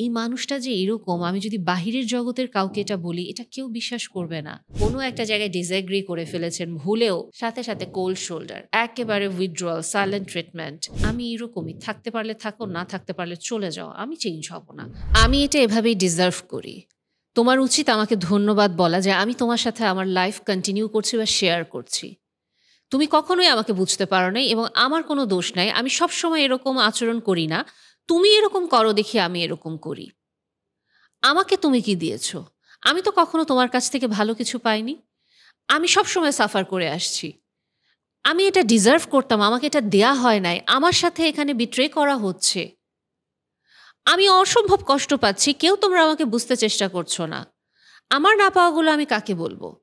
এই মানুষটা যে এরকম, আমি যদি বাহিরের জগতের কাউকে এটা বলি, এটা কেউ বিশ্বাস করবে না। কোনো একটা জায়গায় ডিসএগ্রি করে ফেলেছেন ভুলেও, সাথে সাথে কোল্ড শোল্ডার, একেবারে উইথড্রয়াল, সাইলেন্ট ট্রিটমেন্ট। আমি এরকমই, থাকতে পারলে থাকো, না থাকতে পারলে চলে যাও, আমি চেঞ্জ হব না। আমি এটা এভাবেই ডিজার্ভ করি। তোমার উচিত আমাকে ধন্যবাদ বলা যে আমি তোমার সাথে আমার লাইফ কন্টিনিউ করছি বা শেয়ার করছি। তুমি কখনোই আমাকে বুঝতে পারো নাই এবং আমার কোনো দোষ নাই। আমি সবসময় এরকম আচরণ করি না। তুমি এরকম করো দেখি আমি এরকম করি। আমাকে তুমি কি দিয়েছো? আমি তো কখনো তোমার কাছ থেকে ভালো কিছু পাইনি। আমি সবসময় সাফার করে আসছি। আমি এটা ডিজার্ভ করতাম, আমাকে এটা দেয়া হয় নাই। আমার সাথে এখানে বিট্রে করা হচ্ছে। আমি অসম্ভব কষ্ট পাচ্ছি, কেউ তোমরা আমাকে বুঝতে চেষ্টা করছো না। আমার না পাওয়াগুলো আমি কাকে বলবো?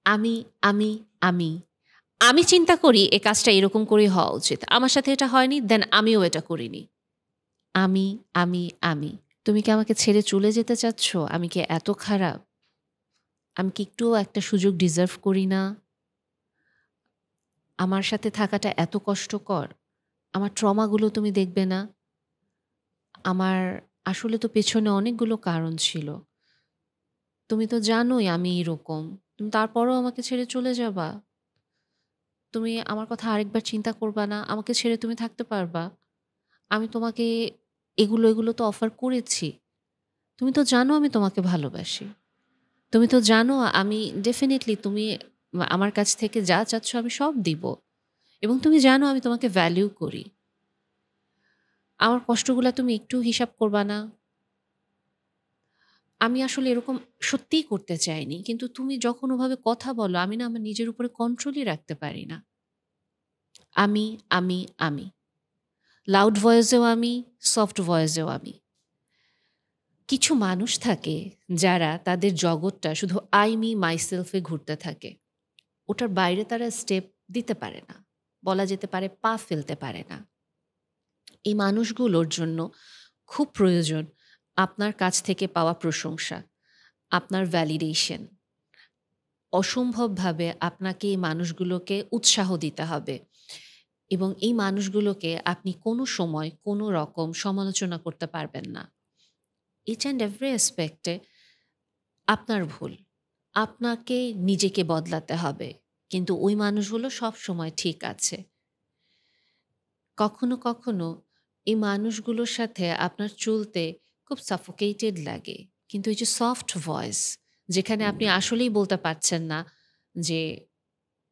আমি, আমি, আমি। আমি চিন্তা করি এ কাজটা এরকম করেই হওয়া উচিত। আমার সাথে এটা হয়নি, দেন আমিও এটা করিনি। আমি, আমি, আমি। তুমি কি আমাকে ছেড়ে চলে যেতে চাচ্ছ? আমি কি এত খারাপ? আমি কি একটুও একটা সুযোগ ডিজার্ভ করি না? আমার সাথে থাকাটা এত কষ্টকর? আমার ট্রমাগুলো তুমি দেখবে না? আমার আসলে তো পেছনে অনেকগুলো কারণ ছিল। তুমি তো জানোই আমি এরকম। তুমি তারপরেও আমাকে ছেড়ে চলে যাবা? তুমি আমার কথা আরেকবার চিন্তা করবা না? আমাকে ছেড়ে তুমি থাকতে পারবা? আমি তোমাকে এগুলো তো অফার করেছি। তুমি তো জানো আমি তোমাকে ভালোবাসি। তুমি তো জানো আমি ডেফিনিটলি তুমি আমার কাছ থেকে যা চাচ্ছ আমি সব দিব। এবং তুমি জানো আমি তোমাকে ভ্যালিউ করি। আমার কষ্টগুলা তুমি একটু হিসাব করবা না? আমি আসলে এরকম সত্যিই করতে চাইনি। কিন্তু তুমি যখন ওভাবে কথা বলো আমি না আমার নিজের উপরে কন্ট্রোলই রাখতে পারি না। আমি, আমি, আমি। লাউড ভয়েসেও আমি, সফট ভয়েসেও আমি। কিছু মানুষ থাকে যারা তাদের জগৎটা শুধু আই মি মাইসেলফে ঘুরতে থাকে। ওটার বাইরে তারা স্টেপ দিতে পারে না। বলা যেতে পারে পা ফেলতে পারে না। এই মানুষগুলোর জন্য খুব প্রয়োজন আপনার কাছ থেকে পাওয়া প্রশংসা, আপনার ভ্যালিডেশন। অসম্ভবভাবে আপনাকে এই মানুষগুলোকে উৎসাহ দিতে হবে এবং এই মানুষগুলোকে আপনি কোনো সময় কোনো রকম সমালোচনা করতে পারবেন না। ইচ অ্যান্ড এভরি অ্যাসপেক্টে আপনার ভুল। আপনাকে নিজেকে বদলাতে হবে। কিন্তু ওই মানুষগুলো সবসময় ঠিক আছে। কখনো, কখনো এই মানুষগুলোর সাথে আপনার চলতে খুব সাফোকেটেড লাগে। কিন্তু এই যে সফট ভয়েস, যেখানে আপনি আসলেই বলতে পারছেন না যে,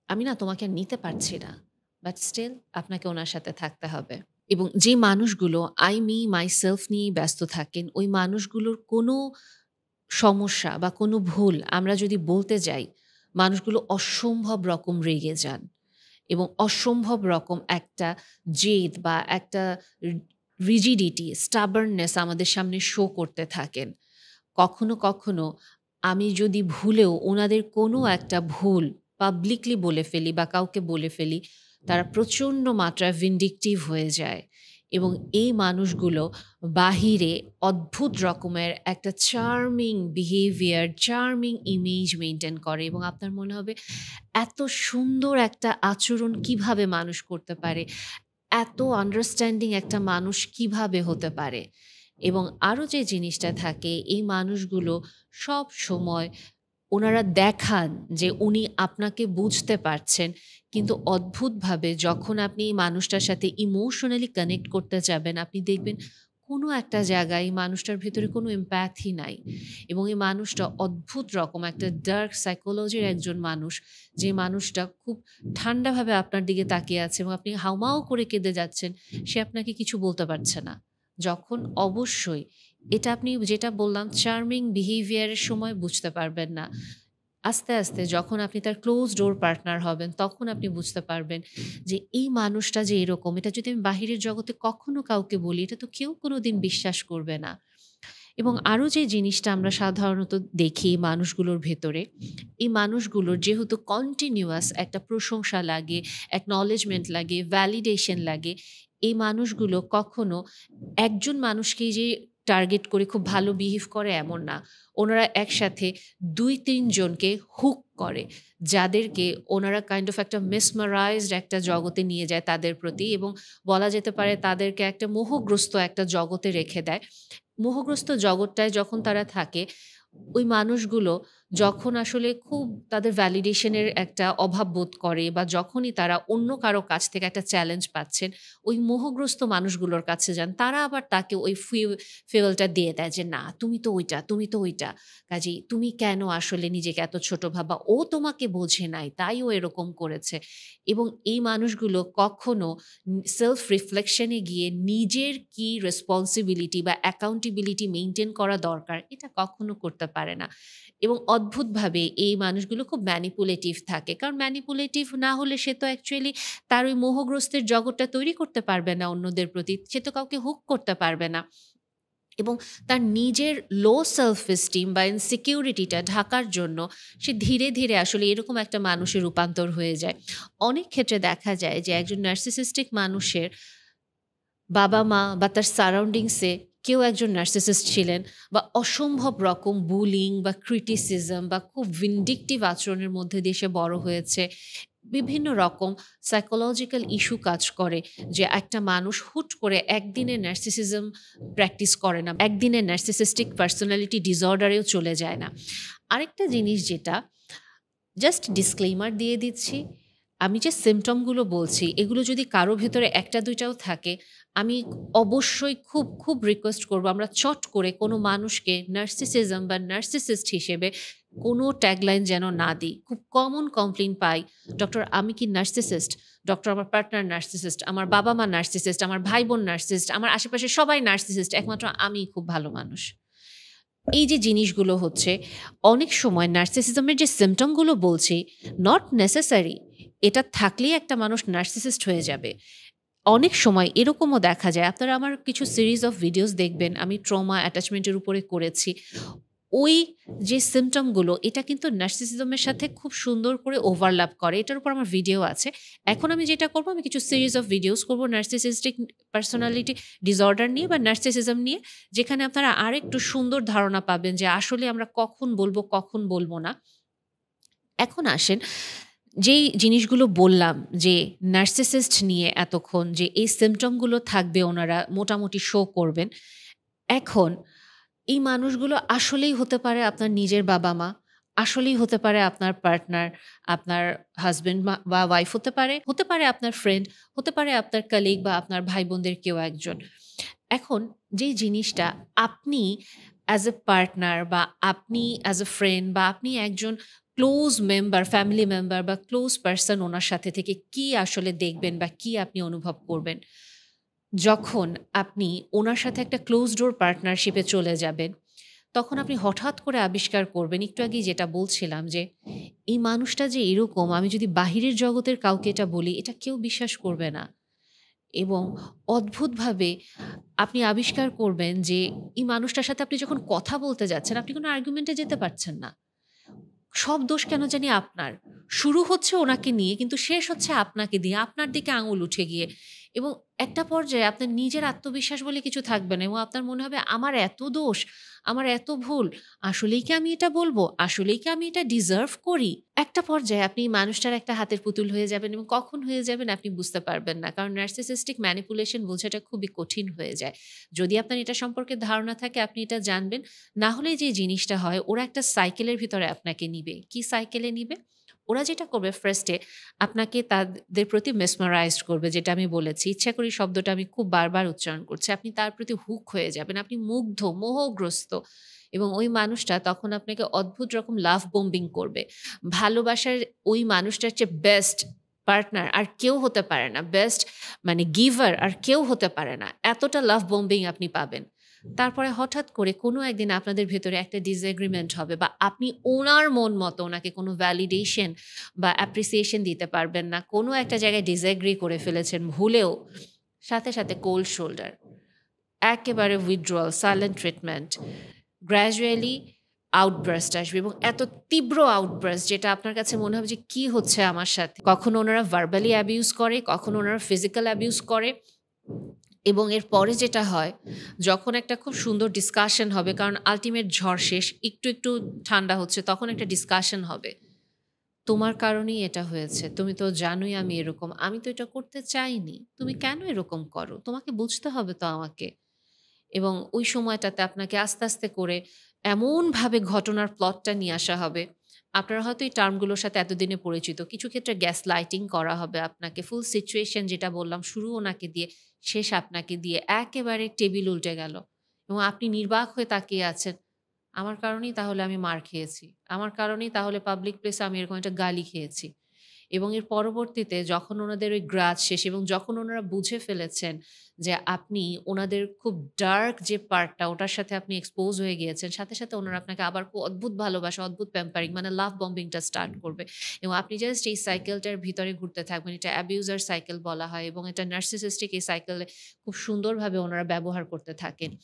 "আমি না তোমাকে আর নিতে পারছি না।" বাট স্টিল আপনাকে ওনার সাথে থাকতে হবে। এবং যে মানুষগুলো আই, মি, মাইসেলফ নিয়েই ব্যস্ত থাকেন, ওই মানুষগুলোর কোনো সমস্যা বা কোনো ভুল আমরা যদি বলতে যাই, মানুষগুলো অসম্ভব রকম রেগে যান। এবং অসম্ভব রকম একটা জেদ বা একটা রিজিডিটি, স্টাবার্ননেস আমাদের সামনে শো করতে থাকেন। কখনো, কখনো আমি যদি ভুলেও ওনাদের কোনো একটা ভুল পাবলিকলি বলে ফেলি বা কাউকে বলে ফেলি, তারা প্রচণ্ড মাত্রায় ভিন্ডিকটিভ হয়ে যায়। এবং এই মানুষগুলো বাহিরে অদ্ভুত রকমের একটা charming behaviour, charming image maintain করে এবং আপনার মনে হবে এত সুন্দর একটা আচরণ কিভাবে মানুষ করতে পারে? এত আন্ডারস্ট্যান্ডিং একটা মানুষ কিভাবে হতে পারে? এবং আরো যে জিনিসটা থাকে এই মানুষগুলো সবসময় ওনারা দেখান যে উনি আপনাকে বুঝতে পারছেন। কিন্তু অদ্ভুতভাবে যখন আপনি এই মানুষটার সাথে ইমোশনালি কানেক্ট করতে যাবেন, আপনি দেখবেন কোনো একটা জায়গায় এই মানুষটার ভেতরে কোনো এমপ্যাথি নাই। এবং এই মানুষটা অদ্ভুত রকম একটা ডার্ক সাইকোলজির একজন মানুষ, যে মানুষটা খুব ঠান্ডাভাবে আপনার দিকে তাকিয়ে আছে এবং আপনি হাউমাউ করে কেঁদে যাচ্ছেন, সে আপনাকে কিছু বলতে পারছে না। যখন অবশ্যই এটা আপনি যেটা বললাম চার্মিং বিহেভিয়ারের সময় বুঝতে পারবেন না। আস্তে, আস্তে যখন আপনি তার ক্লোজ ডোর পার্টনার হবেন তখন আপনি বুঝতে পারবেন যে এই মানুষটা যে এরকম, এটা যদি আমি বাহিরের জগতে কখনো কাউকে বলি এটা তো কেউ কোনোদিন বিশ্বাস করবে না। এবং আরো যে জিনিসটা আমরা সাধারণত দেখি মানুষগুলোর ভেতরে, এই মানুষগুলোর যেহেতু কন্টিনিউয়াস একটা প্রশংসা লাগে, অ্যাকনলেজমেন্ট লাগে, ভ্যালিডেশন লাগে, এই মানুষগুলো কখনো একজন মানুষকেই যে টার্গেট করে খুব ভালো বিহেভ করে এমন না। ওনারা একসাথে ২-৩ জনকে হুক করে, যাদেরকে ওনারা কাইন্ড অফ একটা মেসমারাইজড একটা জগতে নিয়ে যায় তাদের প্রতি, এবং বলা যেতে পারে তাদেরকে একটা মোহগ্রস্ত একটা জগতে রেখে দেয়। মোহগ্রস্ত জগৎটায় যখন তারা থাকে, ওই মানুষগুলো যখন আসলে খুব তাদের ভ্যালিডেশনের একটা অভাব বোধ করে, বা যখনই তারা অন্য কারো কাছ থেকে একটা চ্যালেঞ্জ পাচ্ছেন, ওই মোহগ্রস্ত মানুষগুলোর কাছে যান। তারা আবার তাকে ওই ফুয়েলটা দিয়ে দেয় যে, "না, তুমি তো ওইটা, তুমি তো ওইটা। কাজেই তুমি কেন আসলে নিজেকে এত ছোট ভাবা? ও তোমাকে বোঝে নাই, তাই ও এরকম করেছে।" এবং এই মানুষগুলো কখনো সেলফ রিফ্লেকশন এ গিয়ে নিজের কি রেসপন্সিবিলিটি বা অ্যাকাউন্টেবিলিটি মেইনটেইন করা দরকার, এটা কখনো করতে পারে না। এবং অদ্ভুতভাবে এই মানুষগুলো খুব ম্যানিপুলেটিভ থাকে। কারণ ম্যানিপুলেটিভ না হলে সে তো অ্যাকচুয়ালি তার ওই মোহগ্রস্তের জগৎটা তৈরি করতে পারবে না অন্যদের প্রতি। সে তো কাউকে হুক করতে পারবে না। এবং তার নিজের লো সেলফ এস্টিম বা ইনসিকিউরিটিটা ঢাকার জন্য সে ধীরে, ধীরে আসলে এরকম একটা মানুষে রূপান্তর হয়ে যায়। অনেক ক্ষেত্রে দেখা যায় যে একজন নার্সিসিস্টিক মানুষের বাবা-মা বা তার সারাউন্ডিংসে কেউ একজন নার্সিসিস্ট ছিলেন, বা অসম্ভব রকম বুলিং বা ক্রিটিসিজম বা খুব ভিন্ডিকটিভ আচরণের মধ্যে দিয়ে সে বড় হয়েছে। বিভিন্ন রকম সাইকোলজিক্যাল ইস্যু কাজ করে, যে একটা মানুষ হুট করে একদিনে নার্সিসিজম প্র্যাকটিস করে না, একদিনে নার্সিসিস্টিক পার্সোনালিটি ডিসঅর্ডারেও চলে যায় না। আরেকটা জিনিস যেটা, জাস্ট ডিসক্লেইমার দিয়ে দিচ্ছি, আমি যে সিম্পটমগুলো বলছি এগুলো যদি কারো ভেতরে ১টা-২টাও থাকে, আমি অবশ্যই খুব, খুব রিকোয়েস্ট করব আমরা চট করে কোনো মানুষকে নার্সিসিজম বা নার্সিসিস্ট হিসেবে কোনো ট্যাগলাইন যেন না দিই। খুব কমন কমপ্লেইন পাই, "ডক্টর আমি কি নার্সিসিস্ট? ডক্টর আমার পার্টনার নার্সিসিস্ট, আমার বাবা-মা নার্সিসিস্ট, আমার ভাই-বোন নার্সিসিস্ট, আমার আশেপাশে সবাই নার্সিসিস্ট, একমাত্র আমিই খুব ভালো মানুষ।" এই যে জিনিসগুলো হচ্ছে, অনেক সময় নার্সিসিজমের যে সিম্পটমগুলো বলছি, নট নেসেসারি এটা থাকলেই একটা মানুষ নার্সিসিস্ট হয়ে যাবে। অনেক সময় এরকমও দেখা যায়, আপনারা আমার কিছু সিরিজ অফ ভিডিওস দেখবেন, আমি ট্রমা অ্যাটাচমেন্টের উপরে করেছি। ওই যে সিম্পটমগুলো, এটা কিন্তু নার্সিসিজমের সাথে খুব সুন্দর করে ওভারল্যাপ করে। এটার উপর আমার ভিডিও আছে। এখন আমি যেটা করব, আমি কিছু সিরিজ অফ ভিডিওস করব নার্সিসিস্টিক পার্সোনালিটি ডিসঅর্ডার নিয়ে বা নার্সিসিজম নিয়ে, যেখানে আপনারা আরেকটু সুন্দর ধারণা পাবেন যে আসলে আমরা কখন বলবো, কখন বলবো না। এখন আসেন, যেই জিনিসগুলো বললাম যে নার্সিসিস্ট নিয়ে এতক্ষণ, যে এই সিম্পটমগুলো থাকবে, ওনারা মোটামুটি শো করবেন। এখন এই মানুষগুলো আসলেই হতে পারে আপনার নিজের বাবা-মা, আসলেই হতে পারে আপনার পার্টনার, আপনার হাসব্যান্ড বা ওয়াইফ হতে পারে আপনার ফ্রেন্ড, হতে পারে আপনার কলিগ বা আপনার ভাই-বোনদের কেউ একজন। এখন যেই জিনিসটা আপনি অ্যাজ এ পার্টনার, বা আপনি অ্যাজ এ ফ্রেন্ড, বা আপনি একজন ক্লোজ মেম্বার, ফ্যামিলি মেম্বার বা ক্লোজ পারসন ওনার সাথে থেকে কি আসলে দেখবেন বা কি আপনি অনুভব করবেন? যখন আপনি ওনার সাথে একটা ক্লোজ ডোর পার্টনারশিপে চলে যাবেন, তখন আপনি হঠাৎ করে আবিষ্কার করবেন, একটু আগেই যেটা বলছিলাম যে, এই মানুষটা যে এরকম, আমি যদি বাহিরের জগতের কাউকে এটা বলি, এটা কেউ বিশ্বাস করবে না। এবং অদ্ভুতভাবে আপনি আবিষ্কার করবেন যে, এই মানুষটার সাথে আপনি যখন কথা বলতে যাচ্ছেন, আপনি কোনো আর্গুমেন্টে যেতে পারছেন না। সব দোষ কেন জানি আপনার। শুরু হচ্ছে ওনাকে নিয়ে, কিন্তু শেষ হচ্ছে আপনাকে দিয়ে, আপনার দিকে আঙুল উঠে গিয়ে। এবং একটা পর্যায়ে আপনার নিজের আত্মবিশ্বাস বলে কিছু থাকবে না, এবং আপনার মনে হবে আমার এত দোষ, আমার এত ভুল। আসলেই কি আমি এটা বলব? আসলেই কি আমি এটা ডিজার্ভ করি? একটা পর্যায়ে আপনি এই মানুষটার একটা হাতের পুতুল হয়ে যাবেন, এবং কখন হয়ে যাবেন আপনি বুঝতে পারবেন না। কারণ নার্সিসিস্টিক ম্যানিপুলেশন বোঝাটা খুবই কঠিন হয়ে যায়। যদি আপনার এটা সম্পর্কে ধারণা থাকে, আপনি এটা জানবেন। না হলে যে জিনিসটা হয়, ওরা একটা সাইকেলের ভিতরে আপনাকে নিবে। কি সাইকেলে নিবে? ওরা যেটা করবে, ফার্স্টে আপনাকে তাদের প্রতি মেসমারাইজড করবে, যেটা আমি বলেছি। ইচ্ছা করি শব্দটা আমি খুব বারবার উচ্চারণ করছি। আপনি তার প্রতি হুক হয়ে যাবেন। আপনি মুগ্ধ, মোহগ্রস্ত, এবং ওই মানুষটা তখন আপনাকে অদ্ভুত রকম লাভ বোম্বিং করবে। ভালোবাসার ওই মানুষটার চেয়ে বেস্ট পার্টনার আর কেউ হতে পারে না। বেস্ট মানে গিভার আর কেউ হতে পারে না। এতটা লাভ বোম্বিং আপনি পাবেন। তারপরে হঠাৎ করে কোনো একদিন আপনাদের ভেতরে একটা ডিসএগ্রিমেন্ট হবে, বা আপনি ওনার মন মতো ওনাকে কোনো ভ্যালিডেশন বা অ্যাপ্রিসিয়েশন দিতে পারবেন না। কোনো একটা জায়গায় ডিসএগ্রি করে ফেলেছেন ভুলেও, সাথে, সাথে কোল্ড শোল্ডার। একেবারে withdrawal, silent treatment. Gradually outburst আসবে, এবং এত তীব্র আউটবার্স্ট যেটা আপনার কাছে মনে হবে যে কি হচ্ছে আমার সাথে। কখনো ওনারা ভার্বালি অ্যাবিউজ করে, কখনো ওনারা ফিজিক্যাল অ্যাবিউজ করে, এবং এর পরে যেটা হয়, যখন একটা খুব সুন্দর ডিসকাশন হবে, কারণ আল্টিমেট ঝড় শেষ, একটু ঠান্ডা হচ্ছে, তখন একটা ডিসকাশন হবে। তোমার কারণেই এটা হয়েছে। তুমি তো জানোই আমি এরকম। আমি তো এটা করতে চাইনি। তুমি কেন এরকম করো? তোমাকে বুঝতে হবে তো আমাকে। এবং ওই সময়টাতে আপনাকে আস্তে করে এমনভাবে ঘটনার প্লটটা নিয়ে আসা হবে। আপনারা হয়তো এই টার্মগুলোর সাথে এতদিনে পরিচিত। কিছু ক্ষেত্রে গ্যাস লাইটিং করা হবে আপনাকে। ফুল সিচুয়েশন যেটা বললাম, শুরু ওনাকে দিয়ে, শেষ আপনাকে দিয়ে। একেবারে টেবিল উল্টে গেল। এবং আপনি নির্বাক হয়ে তাকিয়ে আছেন। আমার কারণেই তাহলে আমি মার খেয়েছি। আমার কারণেই তাহলে পাবলিক প্লেসে আমি এরকম একটা গালি খেয়েছি। এবং এর পরবর্তীতে যখন ওনাদের ওই গ্রাজ শেষ এবং যখন ওনারা বুঝে ফেলেছেন যে আপনি ওনাদের খুব ডার্ক যে পার্টটা ওটার সাথে আপনি এক্সপোজ হয়ে গিয়েছেন, সাথে ওনারা আপনাকে আবার খুব অদ্ভুত ভালোবাসা, অদ্ভুত প্যাম্পারিং মানে লাভ বম্বিংটা স্টার্ট করবে। এবং আপনি জাস্ট এই সাইকেলটার ভিতরে ঘুরতে থাকবেন। এটা অ্যাবিউজার সাইকেল বলা হয় এবং এটা নার্সিসিস্টিক এই সাইকেলে খুব সুন্দরভাবে ওনারা ব্যবহার করতে থাকেন।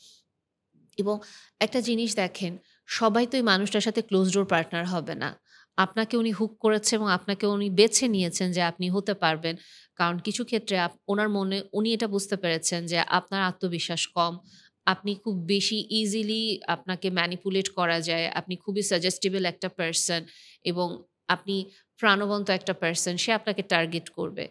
এবং একটা জিনিস দেখেন, সবাই তো এই মানুষটার সাথে ক্লোজ ডোর পার্টনার হবে না। আপনাকে উনি হুক করেছে এবং আপনাকে উনি বেছে নিয়েছেন যে আপনি হতে পারবেন। কারণ কিছু ক্ষেত্রে উনার মনে উনি এটা বুঝতে পেরেছেন যে আপনার আত্মবিশ্বাস কম। আপনি খুব বেশি ইজিলি আপনাকে ম্যানিপুলেট করা যায়। আপনি খুবই সাজেস্টিবল একটা পারসন এবং আপনি প্রাণবন্ত একটা পারসন। সে আপনাকে টার্গেট করবে।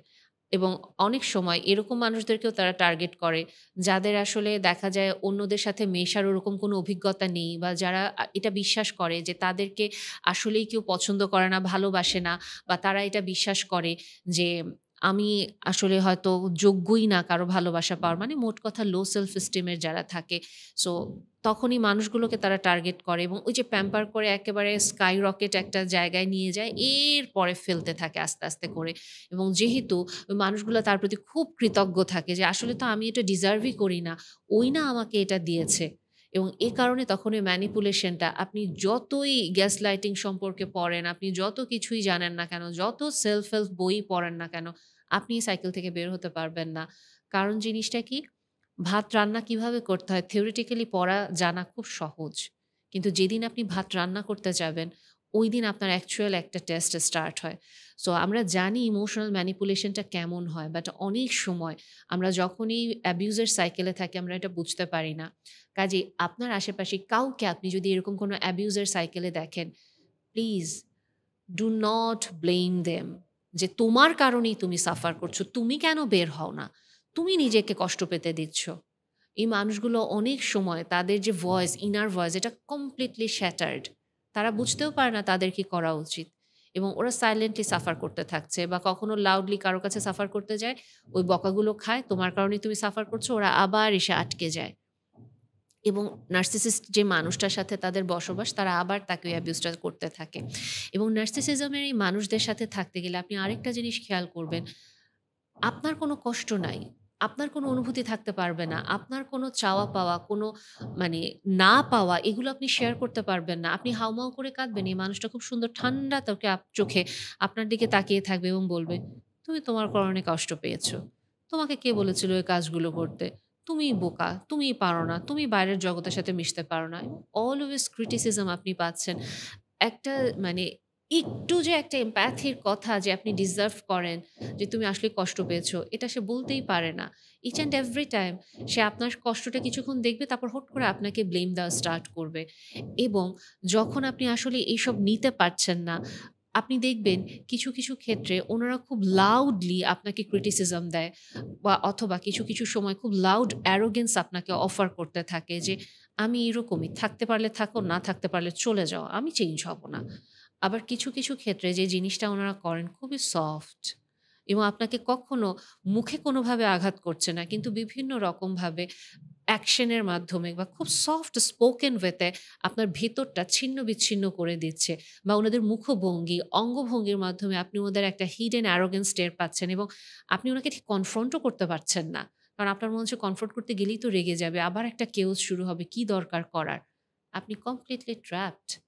এবং অনেক সময় এরকম মানুষদেরকেও তারা টার্গেট করে যাদের আসলে দেখা যায় অন্যদের সাথে মেশার ওরকম কোনো অভিজ্ঞতা নেই বা যারা এটা বিশ্বাস করে যে তাদেরকে আসলেই কেউ পছন্দ করে না, ভালোবাসে না বা তারা এটা বিশ্বাস করে যে আমি আসলে হয়তো যোগ্যই না কারো ভালোবাসা পাওয়ার, মানে মোট কথা লো সেলফ এস্টিমের যারা থাকে। সো তখনই মানুষগুলোকে তারা টার্গেট করে এবং ওই যে প্যাম্পার করে একেবারে স্কাই রকেট একটা জায়গায় নিয়ে যায়, এরপরে ফেলতে থাকে আস্তে করে। এবং যেহেতু ওই মানুষগুলো তার প্রতি খুব কৃতজ্ঞ থাকে যে আসলে তো আমি এটা ডিজার্ভই করি না, ওই না আমাকে এটা দিয়েছে। এবং এ কারণে তখন ওই ম্যানিপুলেশনটা আপনি যতই গ্যাস লাইটিং সম্পর্কে পড়েন, আপনি যত কিছুই জানেন না কেন, যত সেলফ হেল্প বই পড়েন না কেন, আপনি এই সাইকেল থেকে বের হতে পারবেন না। কারণ জিনিসটা কি? ভাত রান্না কিভাবে করতে হয় theoretically পড়া জানা খুব সহজ। কিন্তু যেদিন আপনি ভাত রান্না করতে যাবেন, ওইদিন আপনার অ্যাকচুয়াল একটা টেস্ট স্টার্ট হয়। সো আমরা জানি ইমোশনাল ম্যানিপুলেশনটা কেমন হয়, বাট অনেক সময় আমরা যখনই অ্যাবিউজের সাইকেলে থাকি আমরা এটা বুঝতে পারি না। কাজেই আপনার আশেপাশে কাউকে আপনি যদি এরকম কোনো অ্যাবিউজের সাইকেলে দেখেন, please do not blame them যে তোমার কারণেই তুমি সাফার করছো। তুমি কেন বের হও না? তুমি নিজেকে কষ্ট পেতে দিচ্ছ। এই মানুষগুলো অনেক সময় তাদের যে ভয়েস, ইনার ভয়েস এটা কমপ্লিটলি শ্যাটার্ড। তারা বুঝতেও পারে না তাদের কি করা উচিত। এবং ওরা সাইলেন্টলি সাফার করতে থাকছে বা কখনো লাউডলি কারো কাছে সাফার করতে যায়, ওই বকাগুলো খায়, তোমার কারণেই তুমি সাফার করছো, ওরা আবার এসে আটকে যায়। এবং নার্সিসিস্ট যে মানুষটার সাথে তাদের বসবাস তারা আবার তাকে ওই অ্যাবিউজটা করতে থাকে। এবং নার্সিসিজমের এই মানুষদের সাথে থাকতে গেলে আপনি আরেকটা জিনিস খেয়াল করবেন, আপনার কোনো কষ্ট নাই। আপনার কোনো অনুভূতি থাকতে পারবে না। আপনার কোনো চাওয়া পাওয়া, কোনো মানে না পাওয়া এগুলো আপনি শেয়ার করতে পারবেন না। আপনি হাউমাউ করে কাঁদবেন। এই মানুষটা খুব সুন্দর ঠান্ডা তোকে চোখে আপনার দিকে তাকিয়ে থাকবে এবং বলবে, "তুমি তোমার কারণে কষ্ট পেয়েছো। তোমাকে কে বলেছিল এই কাজগুলো করতে? তুমিই বোকা, তুমিই পারো না, তুমি বাইরের জগতের সাথে মিশতে পারো না।" অলওয়েজ ক্রিটিসিজম আপনি পাচ্ছেন। একটা মানে একটু যে একটা এমপ্যাথির কথা যে আপনি ডিজার্ভ করেন, যে তুমি আসলে কষ্ট পেয়েছো, এটা সে বলতেই পারে না। ইচ অ্যান্ড এভরি টাইম সে আপনার কষ্টটা কিছুক্ষণ দেখবে, তারপর হুট করে আপনাকে ব্লেম দেওয়া স্টার্ট করবে। এবং যখন আপনি আসলে এইসব নিতে পারছেন না, আপনি দেখবেন কিছু ক্ষেত্রে ওনারা খুব লাউডলি আপনাকে ক্রিটিসিজম দেয় বা অথবা কিছু সময় খুব লাউড অ্যারোগেন্স আপনাকে অফার করতে থাকে যে, "আমি এরকমই, থাকতে পারলে থাকো, না থাকতে পারলে চলে যাও। আমি চেঞ্জ হব না।" আবার কিছু ক্ষেত্রে যে জিনিসটা ওনারা করেন খুবই সফট এবং আপনাকে কখনো মুখে কোনোভাবে আঘাত করছে না। কিন্তু বিভিন্ন রকমভাবে অ্যাকশনের মাধ্যমে বা খুব সফট স্পোকেন ওয়েতে আপনার ভেতরটা ছিন্ন-বিচ্ছিন্ন করে দিচ্ছে। বা ওনাদের মুখভঙ্গি, অঙ্গভঙ্গির মাধ্যমে আপনি ওদের একটা হিডেন অ্যারোগেন্স টের পাচ্ছেন এবং আপনি ওনাকে ঠিক কনফ্রন্টও করতে পারছেন না। কারণ আপনার মনে হচ্ছে কনফ্রন্ট করতে গেলেই তো রেগে যাবে। আবার একটা কেওস শুরু হবে। কি দরকার করার? আপনি কমপ্লিটলি ট্র্যাপড।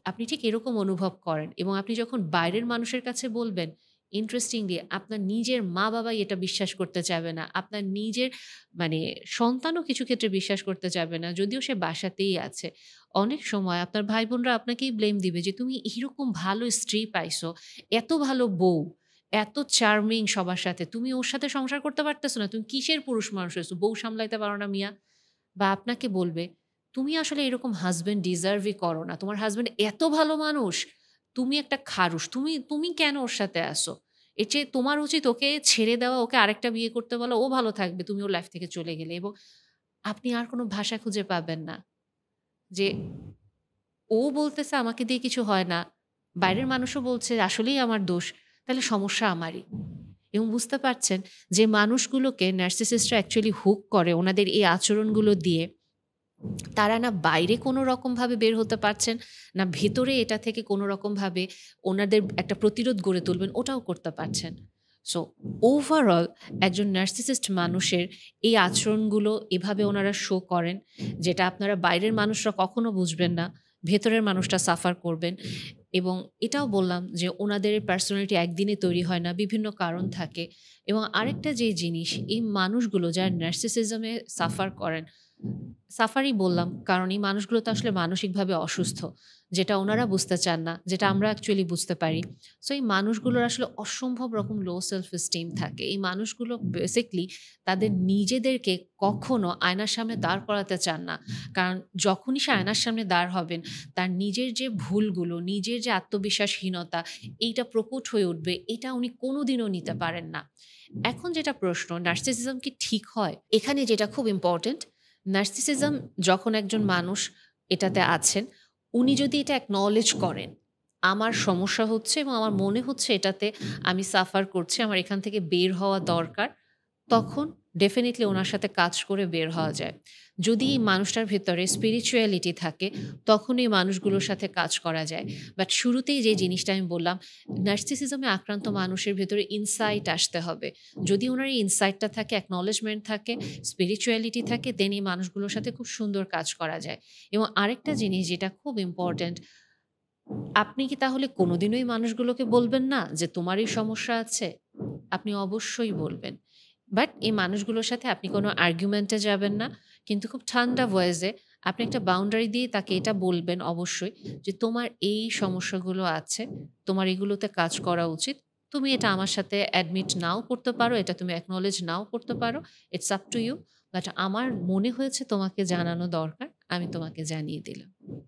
আপনি ঠিক এরকম অনুভব করেন এবং আপনি যখন বাইরের মানুষের কাছে বলবেন, ইন্টারেস্টিংলি আপনার নিজের মা-বাবাই এটা বিশ্বাস করতে চাবে না। আপনার নিজের মানে সন্তানও কিছু ক্ষেত্রে বিশ্বাস করতে চাবে না, যদিও সে বাসাতেই আছে। অনেক সময় আপনার ভাই-বোনরা আপনাকেই ব্লেম দিবে যে, "তুমি এরকম ভালো স্ত্রী পাইছো, এত ভালো বউ, এত চার্মিং সবার সাথে। তুমি ওর সাথে সংসার করতে পারতেছো না। তুমি কিসের পুরুষ মানুষ হইছো? বউ সামলাইতে পারো না মিয়া। বা আপনাকে বলবে, "তুমি আসলে এরকম হাসব্যান্ড ডিজার্ভই করো না। তোমার হাসব্যান্ড এত ভালো মানুষ। তুমি একটা খারুস। তুমি তুমি কেন ওর সাথে আসো? এর চেয়ে তোমার উচিত ওকে ছেড়ে দেওয়া, ওকে আরেকটা বিয়ে করতে বলা। ও ভালো থাকবে। তুমি ওর লাইফ থেকে চলে গেলে।" এবং আপনি আর কোন ভাষা খুঁজে পাবেন না। যে ও বলতেছে আমাকে দিয়ে কিছু হয় না। বাইরের মানুষও বলছে আসলেই আমার দোষ। তাহলে সমস্যা আমারই। এবং বুঝতে পারছেন যে মানুষগুলোকে নার্সিসিস্টরা অ্যাকচুয়ালি হুক করে ওনাদের এই আচরণগুলো দিয়ে, তারা না বাইরে কোনো রকমভাবে বের হতে পারছেন, না ভেতরে এটা থেকে কোনো রকমভাবে ওনাদের একটা প্রতিরোধ গড়ে তুলবেন, ওটাও করতে পারছেন। সো ওভারঅল একজন নার্সিসিস্ট মানুষের এই আচরণগুলো এভাবে ওনারা শো করেন, যেটা আপনারা বাইরের মানুষরা কখনো বুঝবেন না। ভেতরের মানুষটা সাফার করবেন। এবং এটাও বললাম যে ওনাদের পার্সোনালিটি একদিনে তৈরি হয় না, বিভিন্ন কারণ থাকে। এবং আরেকটা যে জিনিস, এই মানুষগুলো যারা নার্সিসিজমে সাফার করেন, সাফারই বললাম কারণ এই মানুষগুলো তো আসলে মানসিকভাবে অসুস্থ, যেটা ওনারা বুঝতে চান না, যেটা আমরা অ্যাকচুয়ালি বুঝতে পারি। সো এই মানুষগুলোর আসলে অসম্ভব রকম লো সেলফ এস্টিম থাকে। এই মানুষগুলো বেসিকলি তাদের নিজেদেরকে কখনো আয়নার সামনে দাঁড় করাতে চান না। কারণ যখনই সে আয়নার সামনে দাঁড় হবেন, তার নিজের যে ভুলগুলো, নিজের যে আত্মবিশ্বাসহীনতা, এইটা প্রকট হয়ে উঠবে। এটা উনি কোনোদিনও নিতে পারেন না। এখন যেটা প্রশ্ন, নার্সিসিজম কি ঠিক হয়? এখানে যেটা খুব ইম্পোর্টেন্ট, নার্সিসিজম যখন একজন মানুষ এটাতে আছেন, উনি যদি এটা অ্যাকনলেজ করেন, আমার সমস্যা হচ্ছে এবং আমার মনে হচ্ছে এটাতে আমি সাফার করছি, আমার এখান থেকে বের হওয়া দরকার, তখন ডেফিনিটলি ওনার সাথে কাজ করে বের হওয়া যায়। যদি এই মানুষটার ভেতরে স্পিরিচুয়ালিটি থাকে, তখন এই মানুষগুলোর সাথে কাজ করা যায়। বাট শুরুতেই যে জিনিসটা আমি বললাম, নার্সিসিজমে আক্রান্ত মানুষের ভেতরে ইনসাইট আসতে হবে। যদি উনার এই ইনসাইটটা থাকে, অ্যাকনলেজমেন্ট থাকে, স্পিরিচুয়ালিটি থাকে, দেন এই মানুষগুলোর সাথে খুব সুন্দর কাজ করা যায়। এবং আরেকটা জিনিস যেটা খুব ইম্পোর্টেন্ট, আপনি কি তাহলে কোনোদিনও এই মানুষগুলোকে বলবেন না যে তোমার এই সমস্যা আছে? আপনি অবশ্যই বলবেন। বাট এই মানুষগুলোর সাথে আপনি কোনো আর্গুমেন্টে যাবেন না। কিন্তু খুব ঠান্ডা ভয়েসে আপনি একটা বাউন্ডারি দিয়ে তাকে এটা বলবেন অবশ্যই যে, "তোমার এই সমস্যাগুলো আছে। তোমার এগুলোতে কাজ করা উচিত। তুমি এটা আমার সাথে অ্যাডমিট নাও করতে পারো, এটা তুমি অ্যাকনলেজ নাও করতে পারো। It's up to you. But আমার মনে হয়েছে তোমাকে জানানো দরকার। আমি তোমাকে জানিয়ে দিলাম।"